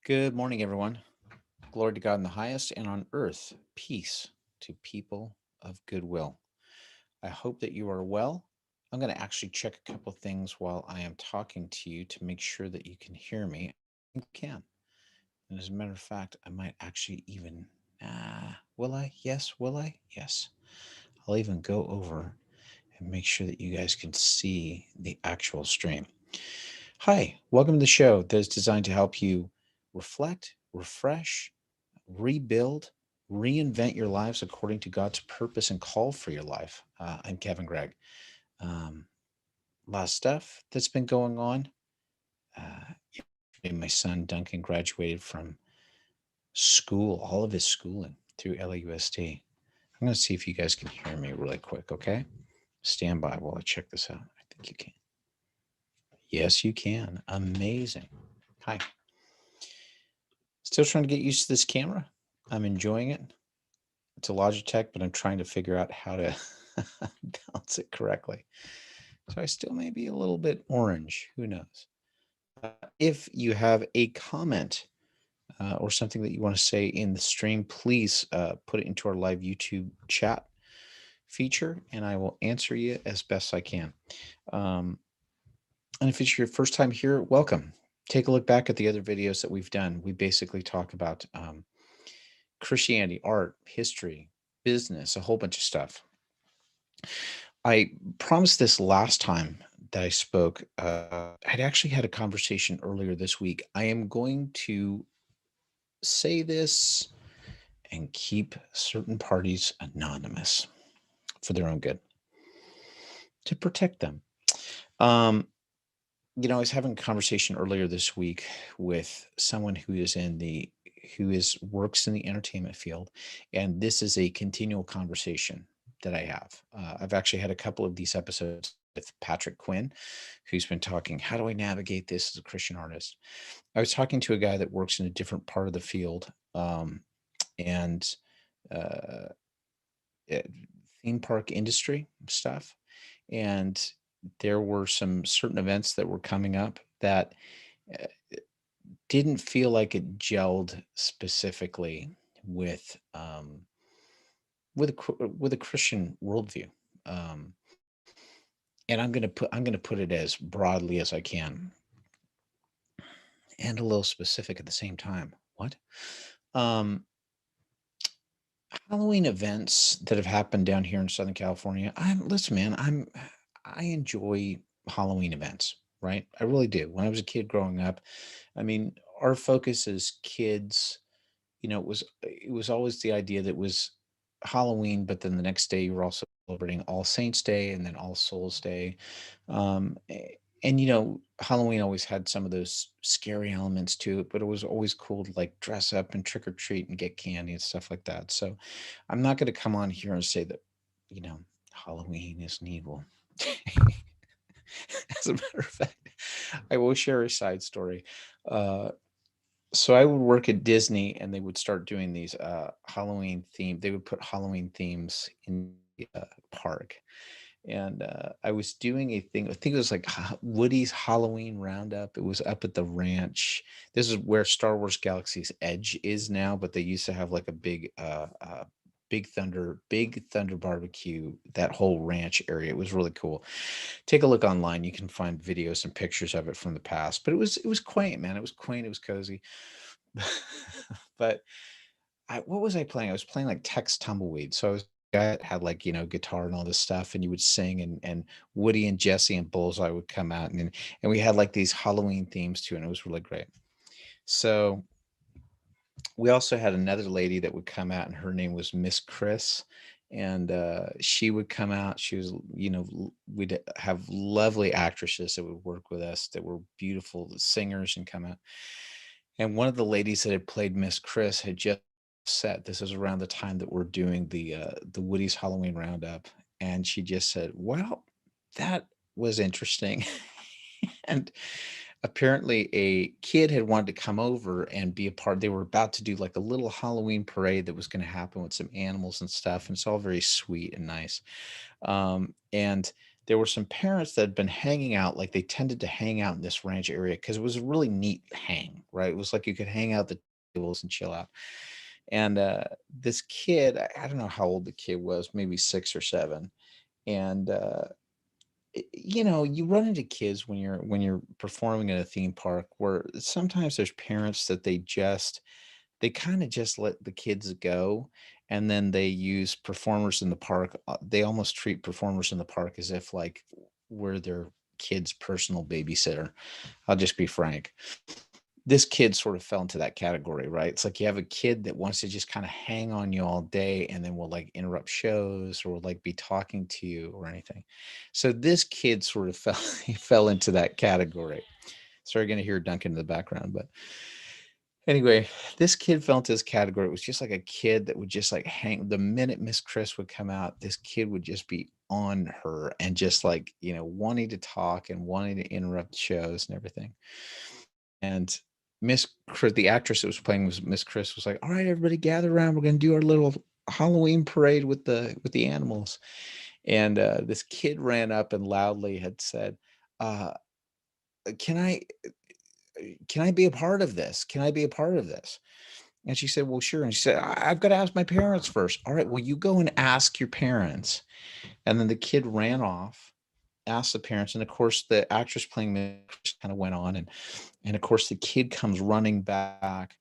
Good morning, everyone. Glory to God in the highest, and on earth, peace to people of goodwill. I hope that you are well. I'm going to actually check a couple things while I am talking to you to make sure that you can hear me. You can. And as a matter of fact, I might actually even, will I? Yes. Will I? Yes. I'll even go over and make sure that you guys can see the actual stream. Hi, welcome to the show that is designed to help you reflect, refresh, rebuild, reinvent your lives according to God's purpose and call for your life. I'm Kevin Gregg. Um, a lot of stuff that's been going on. Yesterday, my son Duncan graduated from school, all of his schooling through LAUSD. I'm going to see if you guys can hear me really quick, okay? Stand by while I check this out. I think you can. Yes, you can. Amazing. Hi. Still trying to get used to this camera. I'm enjoying it. It's a Logitech, but I'm trying to figure out how to balance it correctly. So I still may be a little bit orange. Who knows? If you have a comment or something that you want to say in the stream, please put it into our live YouTube chat feature, and I will answer you as best I can. And if it's your first time here, welcome. Take a look back at the other videos that we've done. We basically talk about Christianity, art, history, business, a whole bunch of stuff. I promised this last time that I spoke. I'd actually had a conversation earlier this week. I am going to say this and keep certain parties anonymous for their own good to protect them. I was having a conversation earlier this week with someone who works in the entertainment field, and this is a continual conversation that I have. I've actually had a couple of these episodes with Patrick Quinn, who's been talking, how do I navigate this as a Christian artist? I was talking to a guy that works in a different part of the field, and uh, eh, theme park industry stuff. And there were some certain events that were coming up that uh, didn't feel like it gelled specifically with with a Christian worldview. Um, and I'm gonna put it as broadly as I can and a little specific at the same time. What? Um, Halloween events that have happened down here in Southern California. Listen, man. I enjoy Halloween events, right? I really do. When I was a kid growing up, I mean, our focus as kids, it was always the idea that it was Halloween, but then the next day you were also celebrating All Saints Day and then All Souls Day. And Halloween always had some of those scary elements to it, but it was always cool to like dress up and trick or treat and get candy and stuff like that. So I'm not going to come on here and say that, you know, Halloween isn't evil. As a matter of fact, I will share a side story. Uh, so I would work at Disney, and they would start doing these Halloween theme. They would put Halloween themes in the park, and I was doing a thing. I think it was like Woody's Halloween Roundup. It was up at the ranch. This is where Star Wars Galaxy's Edge is now, but they used to have like a Big Thunder barbecue. That whole ranch area. It was really cool. Take a look online. You can find videos and pictures of it from the past. But it was quaint, man. It was quaint. It was cozy. But what was I playing? I was playing like Tex Tumbleweed. So I was a guy that had like, guitar and all this stuff, and you would sing, and Woody and Jesse and Bullseye would come out, and we had like these Halloween themes too, and it was really great. So we also had another lady that would come out, and her name was Miss Chris. And she would come out. She was, we'd have lovely actresses that would work with us that were beautiful singers and come out. And one of the ladies that had played Miss Chris had just said, this is around the time that we're doing the Woody's Halloween Roundup, and she just said, "Well, that was interesting." And apparently a kid had wanted to come over and be a part. They were about to do like a little Halloween parade that was going to happen with some animals and stuff, and it's all very sweet and nice. And there were some parents that had been hanging out, like they tended to hang out in this ranch area because it was a really neat hang, right? It was like you could hang out at the tables and chill out. And this kid, I don't know how old the kid was, maybe 6 or 7. And you know, you run into kids when you're performing at a theme park where sometimes there's parents that they kind of just let the kids go, and then they use performers in the park. They almost treat performers in the park as if like we're their kid's personal babysitter. I'll just be frank. This kid sort of fell into that category, right? It's like you have a kid that wants to just kind of hang on you all day and then will like interrupt shows or will like be talking to you or anything. So this kid sort of fell he fell into that category. Sorry, going to hear Duncan in the background, but anyway, this kid fell into this category. It was just like a kid that would just like hang the minute Miss Chris would come out, this kid would just be on her and just like, you know, wanting to talk and wanting to interrupt shows and everything. And Miss Chris, the actress that was playing was Miss Chris, was like, "All right, everybody gather around. We're gonna do our little Halloween parade with the animals." And this kid ran up and loudly had said, uh, "Can I be a part of this? Can I be a part of this?" And she said, "Well, sure." And she said, "I've got to ask my parents first." "All right, well, you go and ask your parents." And then the kid ran off, asked the parents, and of course, the actress playing Miss Chris kind of went on, and of course, the kid comes running back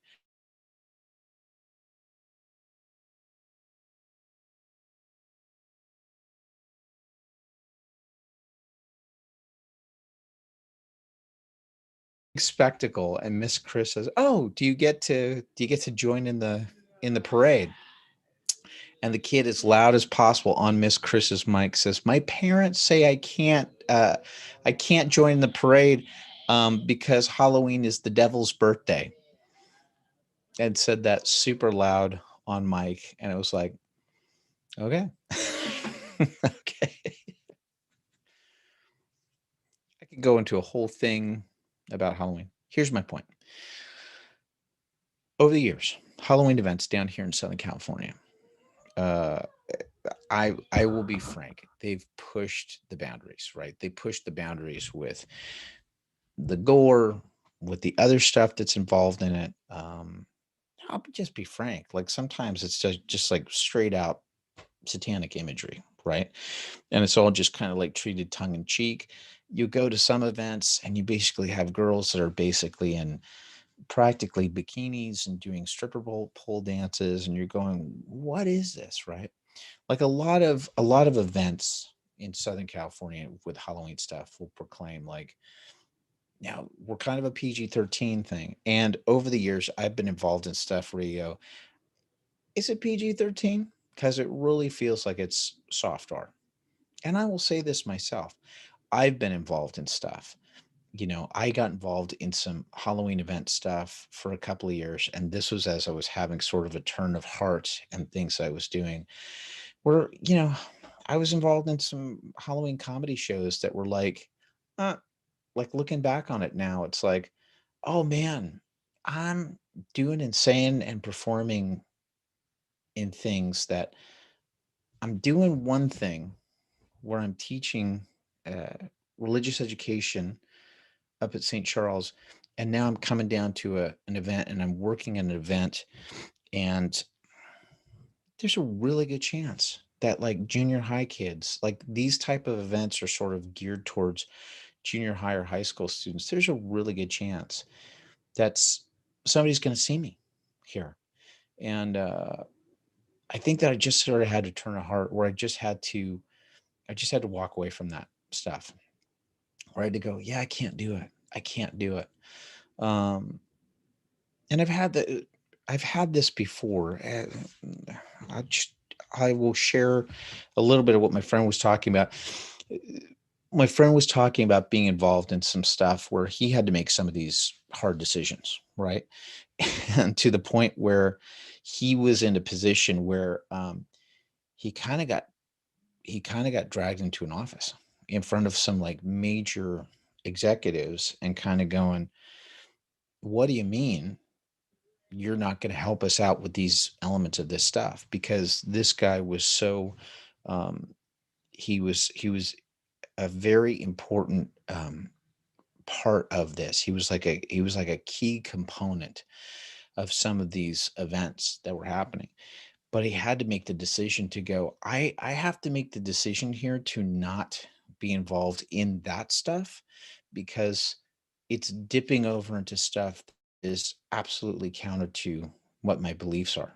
spectacle, and Miss Chris says, "Oh, do you get to join in the parade?" And the kid, as loud as possible on Miss Chris's mic, says, "My parents say I can't join the parade because Halloween is the devil's birthday." And said that super loud on mic, and it was like, okay, okay. I could go into a whole thing about Halloween. Here's my point. Over the years, Halloween events down here in Southern California, uh, I will be frank. They've pushed the boundaries, right? They pushed the boundaries with the gore, with the other stuff that's involved in it. I'll just be frank. Like sometimes it's just like straight out satanic imagery, right? And it's all just kind of like treated tongue in cheek. You go to some events and you basically have girls that are basically in practically bikinis and doing stripper pole dances, and you're going, what is this, right? Like a lot of events in Southern California with Halloween stuff will proclaim like, now we're kind of a PG-13 thing. And over the years, I've been involved in stuff where you go, is it PG-13? Because it really feels like it's soft R. And I will say this myself. I've been involved in stuff. You know, I got involved in some Halloween event stuff for a couple of years. And this was as I was having sort of a turn of heart and things I was doing where, you know, I was involved in some Halloween comedy shows that were uh, like looking back on it now, it's like, oh man, I'm doing insane and performing in things that I'm doing one thing where I'm teaching uh, religious education up at St. Charles. And now I'm coming down to an event and I'm working an event. And there's a really good chance that like junior high kids, like these type of events are sort of geared towards junior high or high school students. There's a really good chance that's somebody's going to see me here. And I think that I just sort of had to turn a heart where I just had to walk away from that stuff. Where I had to go, yeah, I can't do it. I can't do it. Um, and I've had this before. I just, I will share a little bit of what my friend was talking about. My friend was talking about being involved in some stuff where he had to make some of these hard decisions, right? And to the point where he was in a position where he kind of got dragged into an office in front of some like major executives and kind of going, what do you mean you're not going to help us out with these elements of this stuff? Because this guy was so um he was a very important part of this. He was like a key component of some of these events that were happening. But he had to make the decision to go, I have to make the decision here to not be involved in that stuff, because it's dipping over into stuff that is absolutely counter to what my beliefs are,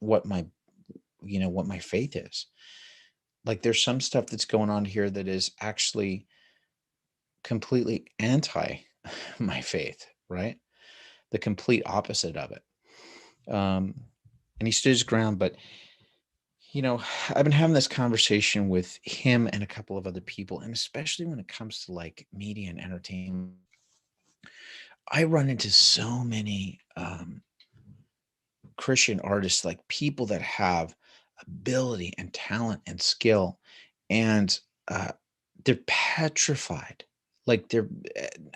what my what my faith is. Like, there's some stuff that's going on here that is actually completely anti my faith, right? The complete opposite of it. Um, and he stood his ground. But I've been having this conversation with him and a couple of other people, and especially when it comes to like media and entertainment, I run into so many Christian artists, like people that have ability and talent and skill, and uh, they're petrified. Like,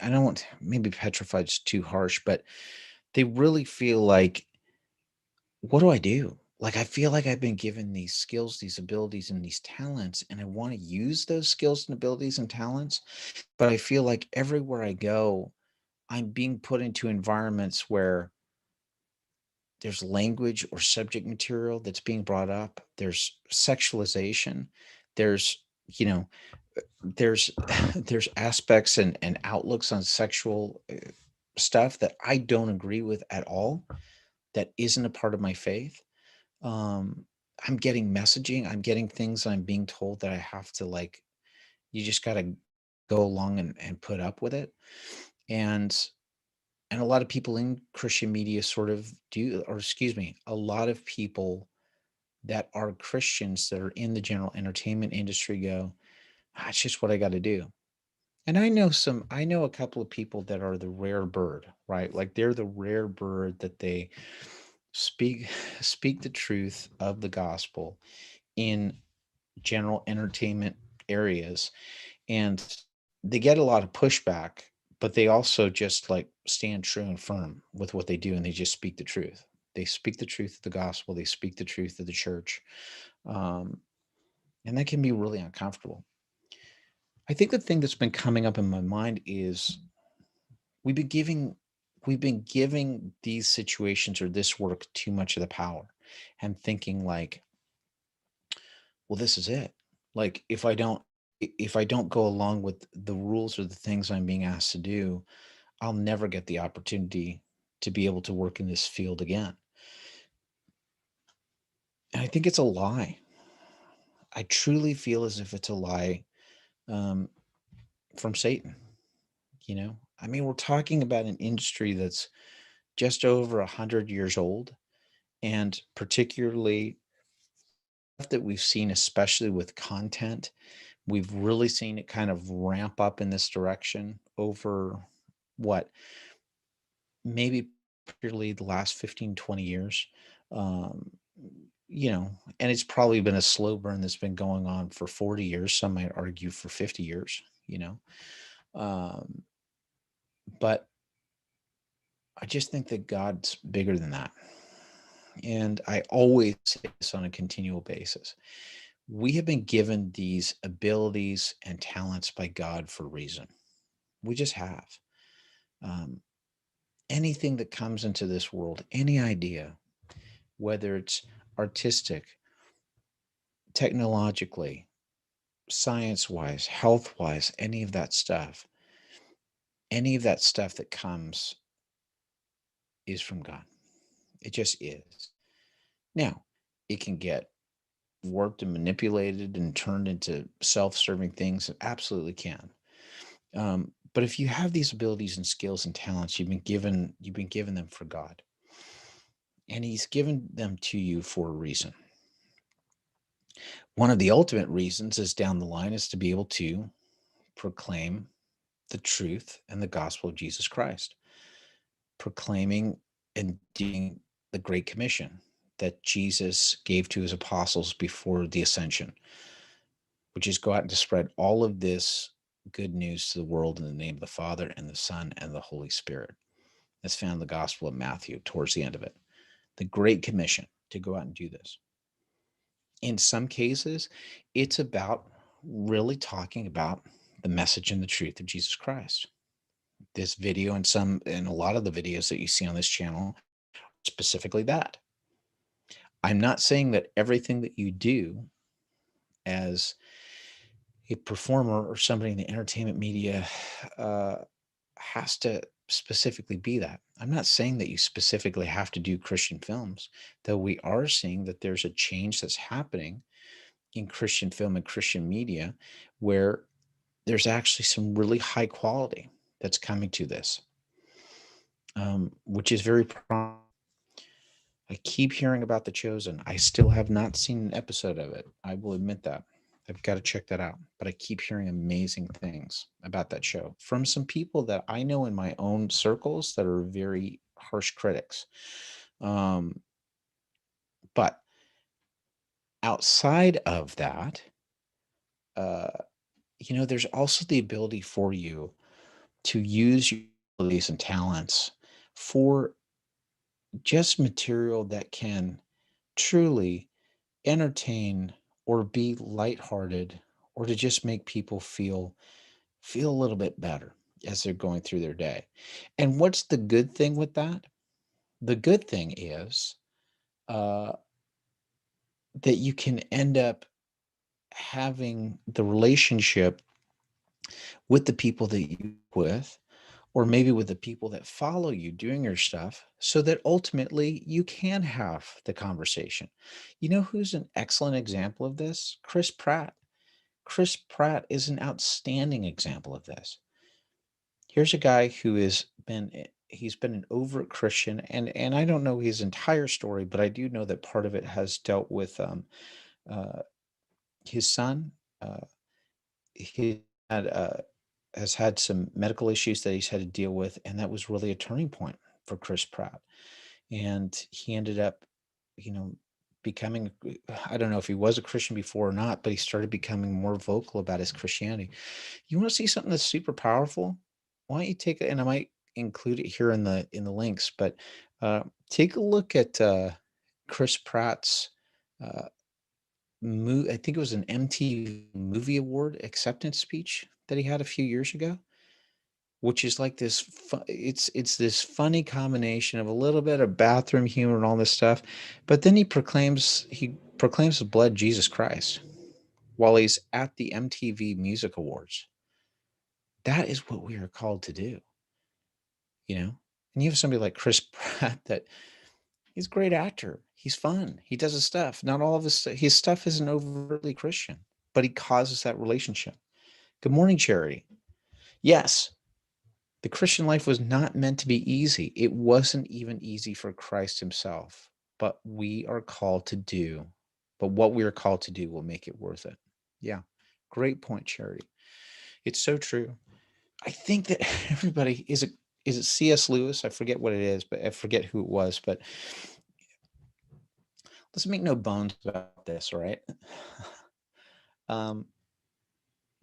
I don't want, maybe petrified is too harsh, but they really feel like, what do I do? Like, I feel like I've been given these skills, these abilities, and these talents, and I want to use those skills and abilities and talents. But I feel like everywhere I go, I'm being put into environments where there's language or subject material that's being brought up. There's sexualization. There's, you know, there's there's aspects and outlooks on sexual stuff that I don't agree with at all. That isn't a part of my faith. um I'm getting messaging, I'm getting things, I'm being told that I have to, like, you just got to go along and put up with it. And and a lot of people in Christian media sort of do, or excuse me, a lot of people that are Christians that are in the general entertainment industry go, "Ah, it's just what I got to do." And I know a couple of people that are the rare bird, right? Like, they're the rare bird that they speak speak the truth of the gospel in general entertainment areas, and they get a lot of pushback, but they also just like stand true and firm with what they do, and they just speak the truth. They speak the truth of the gospel, they speak the truth of the church. um, and that can be really uncomfortable. I think the thing that's been coming up in my mind is, we've been giving we've been giving these situations or this work too much of the power, and thinking like, well, this is it. Like, if I don't go along with the rules or the things I'm being asked to do, I'll never get the opportunity to be able to work in this field again. And I think it's a lie. I truly feel as if it's a lie, um, from Satan. I mean, we're talking about an industry that's just over 100 years old, and particularly stuff that we've seen, especially with content, we've really seen it kind of ramp up in this direction over what, maybe particularly the last 15, 20 years. um, and it's probably been a slow burn that's been going on for 40 years, some might argue for 50 years. Um, but I just think that God's bigger than that. And I always say this on a continual basis: we have been given these abilities and talents by God for a reason. We just have. um, Anything that comes into this world, any idea, whether it's artistic, technologically, science wise, health wise, any of that stuff that comes is from God. It just is. Now, it can get warped and manipulated and turned into self serving things. It absolutely can. But if you have these abilities and skills and talents, you've been given them for God, and He's given them to you for a reason. One of the ultimate reasons is down the line is to be able to proclaim the truth and the gospel of Jesus Christ, proclaiming and doing the Great Commission that Jesus gave to his apostles before the ascension, which is go out and to spread all of this good news to the world in the name of the Father and the Son and the Holy Spirit. That's found in the Gospel of Matthew towards the end of it. The Great Commission to go out and do this. In some cases, it's about really talking about the message and the truth of Jesus Christ. This video and a lot of the videos that you see on this channel, specifically that. I'm not saying that everything that you do as a performer or somebody in the entertainment media uh, has to specifically be that. I'm not saying that you specifically have to do Christian films, though we are seeing that there's a change that's happening in Christian film and Christian media where there's actually some really high quality that's coming to this, which is very promising. I keep hearing about The Chosen. I still have not seen an episode of it. I will admit that. I've got to check that out. But I keep hearing amazing things about that show from some people that I know in my own circles that are very harsh critics. Um, but outside of that, uh, there's also the ability for you to use your abilities and talents for just material that can truly entertain or be lighthearted or to just make people feel a little bit better as they're going through their day. And what's the good thing with that? The good thing is uh, that you can end up having the relationship with the people that you with, or maybe with the people that follow you doing your stuff, so that ultimately you can have the conversation. You know who's an excellent example of this? Chris Pratt. Chris Pratt is an outstanding example of this. Here's a guy who he's been an overt Christian, and I don't know his entire story, but I do know that part of it has dealt with uh, his son. He had has had some medical issues that he's had to deal with, and that was really a turning point for Chris Pratt. And he ended up, you know, becoming, I don't know if he was a Christian before or not, but he started becoming more vocal about his Christianity. You want to see something that's super powerful? Why don't you take it? And I might include it here in the links, but take a look at Chris Pratt's uh, I think it was an MTV Movie Award acceptance speech that he had a few years ago, which is like this. It's this funny combination of a little bit of bathroom humor and all this stuff, but then he proclaims the blood Jesus Christ while he's at the MTV Music Awards. That is what we are called to do, you know. And you have somebody like Chris Pratt that he's a great actor. He's fun. He does his stuff. Not all of his stuff isn't overtly Christian, but he causes that relationship. Good morning, Charity. Yes, the Christian life was not meant to be easy. It wasn't even easy for Christ himself, but what we are called to do will make it worth it. Yeah. Great point, Charity. It's so true. I think that everybody is it C.S. Lewis? I forget what it is, but I forget who it was, but let's make no bones about this, right? um,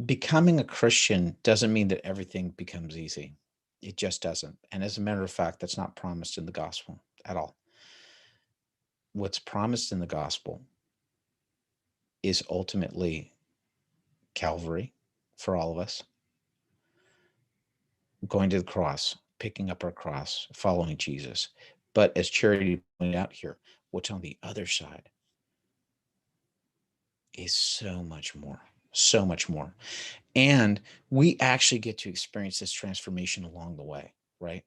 Becoming a Christian doesn't mean that everything becomes easy. It just doesn't. And as a matter of fact, that's not promised in the gospel at all. What's promised in the gospel is ultimately Calvary for all of us, going to the cross, picking up our cross, following Jesus. But as Charity pointed out here, what's on the other side is so much more, so much more. And we actually get to experience this transformation along the way, right?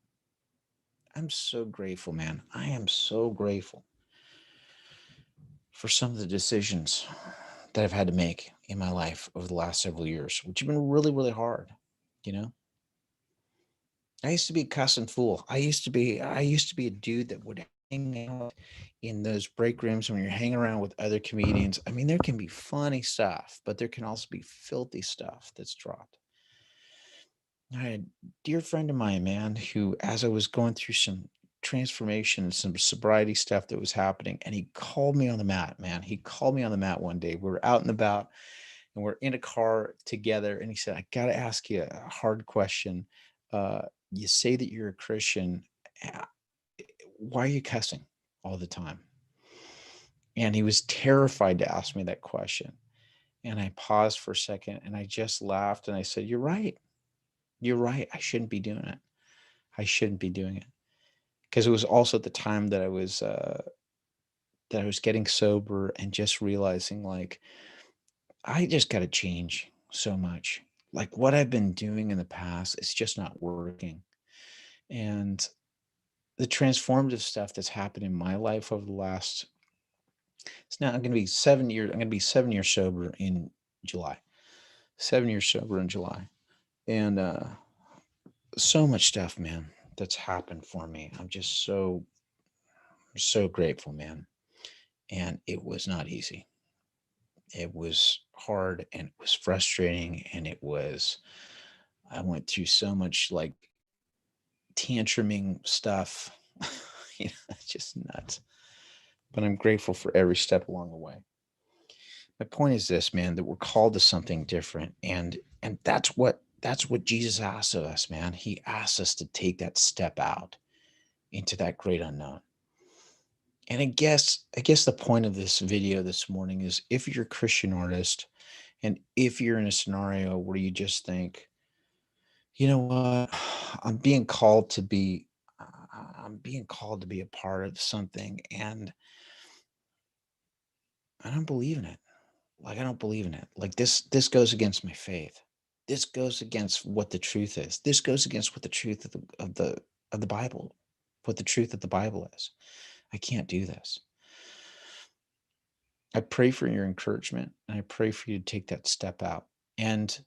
I'm so grateful, man. I am so grateful for some of the decisions that I've had to make in my life over the last several years, which have been really, really hard. You know, I used to be a cussing fool. I used to be a dude that would hang out in those break rooms when you're hanging around with other comedians. I mean, there can be funny stuff, but there can also be filthy stuff that's dropped. I had a dear friend of mine, man, who, as I was going through some transformation and some sobriety stuff that was happening, and he called me on the mat, man. He called me on the mat one day. We were out and about and we're in a car together. And he said, I got to ask you a hard question. You say that you're a Christian. uh, Why are you cussing all the time? And he was terrified to ask me that question. And I paused for a second and I just laughed and I said, "You're right. You're right. I shouldn't be doing it. I shouldn't be doing it." Because it was also at the time that I was getting sober and just realizing like I just got to change so much. Like what I've been doing in the past, it's just not working. And the transformative stuff that's happened in my life over the last, it's now going to be 7 years. I'm going to be 7 years sober in July. 7 years sober in July. And so much stuff, man, that's happened for me. I'm just so grateful, man. And it was not easy. It was hard and it was frustrating and I went through so much like tantruming stuff. It's just nuts. But I'm grateful for every step along the way. My point is this, man, that we're called to something different. And that's what Jesus asks of us, man. He asks us to take that step out into that great unknown. And I guess the point of this video this morning is if you're a Christian artist and if you're in a scenario where you just think, you know what, I'm being called to be I'm being called to be a part of something and I don't believe in it. Like I don't believe in it. Like this goes against my faith. This goes against what the truth is. This goes against what the truth of the Bible, what the truth of the Bible is. I can't do this. I pray for your encouragement and I pray for you to take that step out. And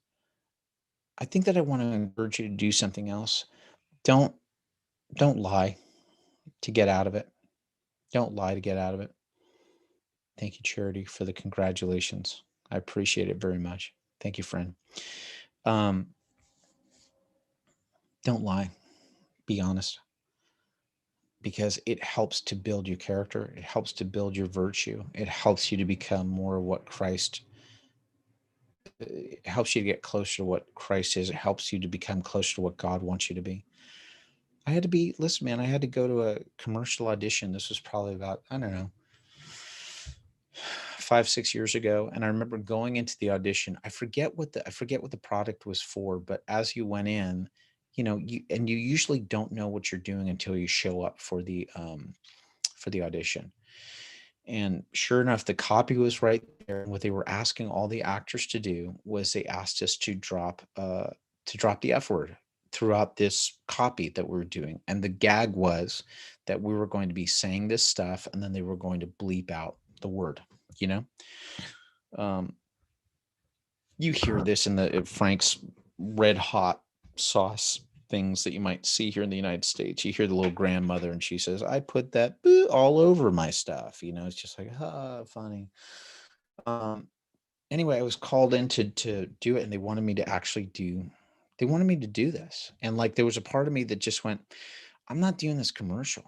I think that I want to encourage you to do something else. Don't don't lie to get out of it. Don't lie to get out of it. Thank you, Charity, for the congratulations. I appreciate it very much. Thank you, friend. Um, don't lie. Be honest because it helps to build your character. It helps to build your virtue. It helps you to become more of what Christ. It helps you to get closer to what Christ is. It helps you to become closer to what God wants you to be. Listen, man, I had to go to a commercial audition. This was probably about, I don't know, 5, 6 years ago. And I remember going into the audition. I forget what the product was for, but as you went in, you usually don't know what you're doing until you show up for the audition. And sure enough, the copy was right there. And what they were asking all the actors to do was they asked us to drop the F word throughout this copy that we were doing. And the gag was that we were going to be saying this stuff and then they were going to bleep out the word, you know? Um, you hear this in the Frank's red hot sauce things that you might see here in the United States. You hear the little grandmother and she says, "I put that all over my stuff." It's just like, funny. Um, anyway, I was called in to do it and they wanted me to do this. And like, there was a part of me that just went, I'm not doing this commercial.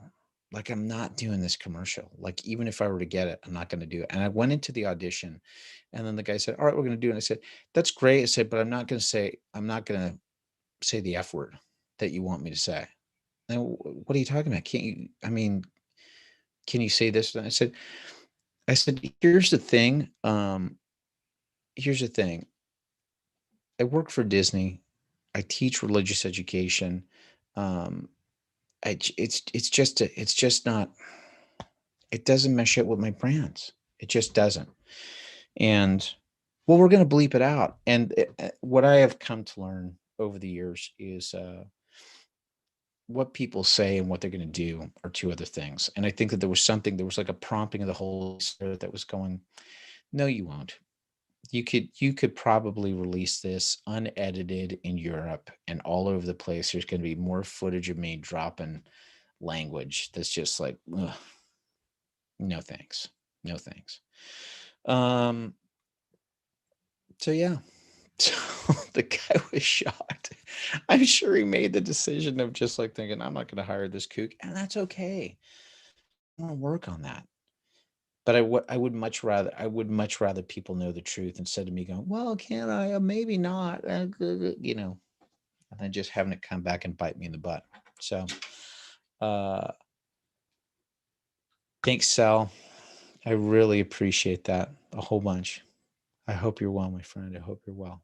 Like, I'm not doing this commercial. Like, even if I were to get it, I'm not going to do it. And I went into the audition and then the guy said, "All right, we're going to do it." And I said, "That's great." I said, "But I'm not going to say the F word that you want me to say." And what are you talking about? Can't you, I mean, can you say this? And I said, "Here's the thing. Here's the thing. I work for Disney. I teach religious education. Um, it's just not, it doesn't mesh up with my brands. It just doesn't." And well, we're going to bleep it out. And what I have come to learn over the years is what people say and what they're going to do are two other things. And I think that there was like a prompting of the Holy Spirit that was going, "No, you won't. You could probably release this unedited in Europe and all over the place. There's going to be more footage of me dropping language that's just like, ugh, no thanks, no thanks." Um, so yeah, so the guy was shocked. I'm sure he made the decision of just like thinking, "I'm not going to hire this kook," and that's okay. I want to work on that. But I would much rather people know the truth instead of me going, "Well, can I? Maybe not," and then just having it come back and bite me in the butt. So, uh, thanks, Sal. I really appreciate that a whole bunch. I hope you're well, my friend. I hope you're well.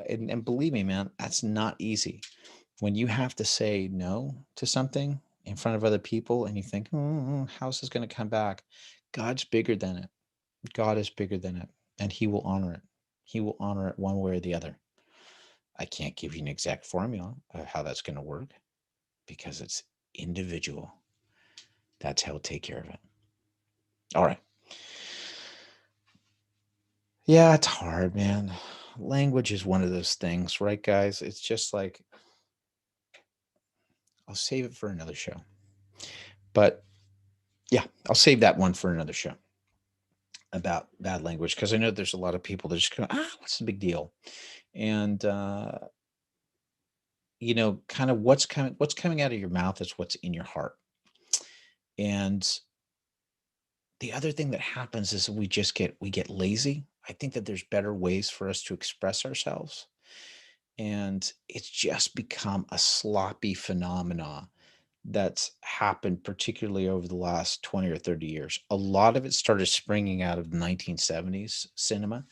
And believe me, man, that's not easy. When you have to say no to something in front of other people and you think, how's this going to come back? God's bigger than it. God is bigger than it, and He will honor it. He will honor it one way or the other. I can't give you an exact formula of how that's going to work because it's individual. That's how He'll take care of it. All right. Yeah, it's hard, man. Language is one of those things, right, guys? It's just like, I'll save it for another show. But yeah, I'll save that one for another show about bad language because I know there's a lot of people that just go, what's the big deal? And kind of what's coming out of your mouth is what's in your heart. And the other thing that happens is we get lazy. I think that there's better ways for us to express ourselves. And it's just become a sloppy phenomena that's happened particularly over the last 20 or 30 years. A lot of it started springing out of the 1970s cinema,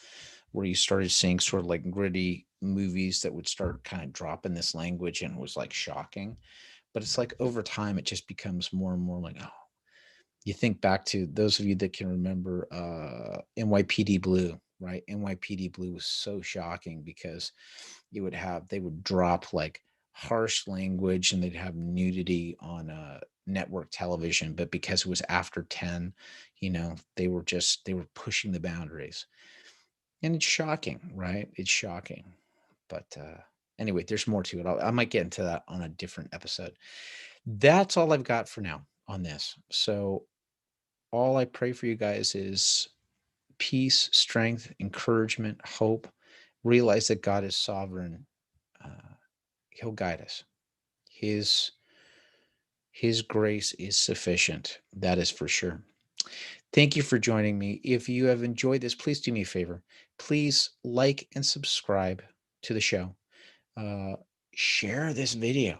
where you started seeing sort of like gritty movies that would start kind of dropping this language and was like shocking. But it's like over time, it just becomes more and more like, oh, you think back to those of you that can remember NYPD Blue, right? NYPD Blue was so shocking because they would drop like harsh language and they'd have nudity on network television, but because it was after 10, they were pushing the boundaries. And it's shocking, right? It's shocking. But anyway, there's more to it. I might get into that on a different episode. That's all I've got for now on this. So all I pray for you guys is peace, strength, encouragement, hope. Realize that God is sovereign. Uh, he'll guide us. His His grace is sufficient. That is for sure. Thank you for joining me. If you have enjoyed this, please do me a favor. Please like and subscribe to the show. Uh, Share this video.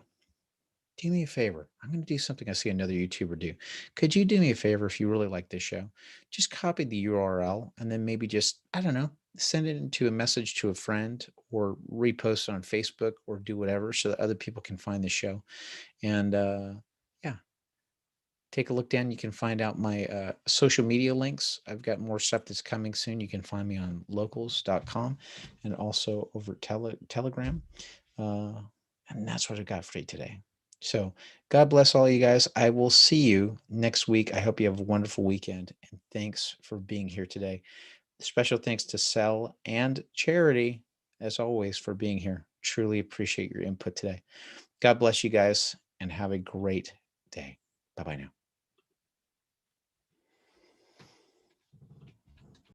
Do me a favor. I'm going to do something I see another YouTuber do. Could you do me a favor if you really like this show? Just copy the URL and then maybe just, I don't know, send it into a message to a friend or repost it on Facebook or do whatever so that other people can find the show. And yeah, take a look down. You can find out my social media links. I've got more stuff that's coming soon. You can find me on locals.com and also over Telegram. Uh, and that's what I got for you today. So God bless all you guys. I will see you next week. I hope you have a wonderful weekend. And thanks for being here today. Special thanks to Cell and Charity, as always, for being here. Truly appreciate your input today. God bless you guys and have a great day. Bye bye now.